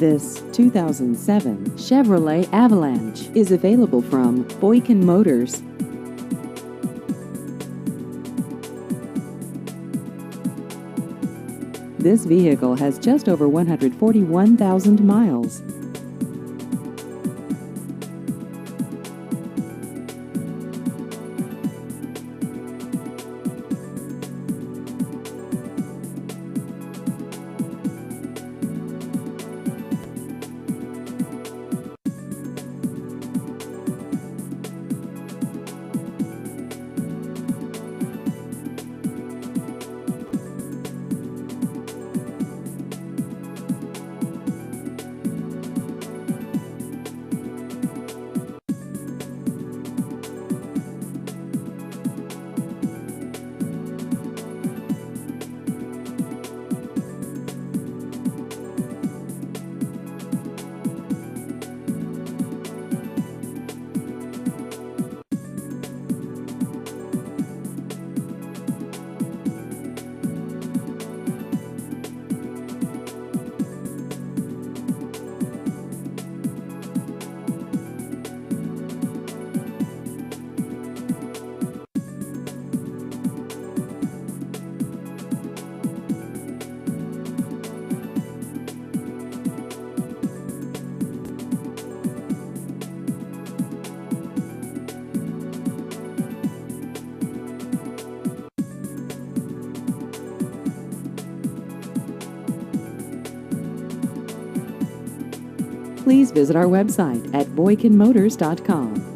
This 2007 Chevrolet Avalanche is available from Boykin Motors. This vehicle has just over 141,000 miles. Please visit our website at boykinmotors.com.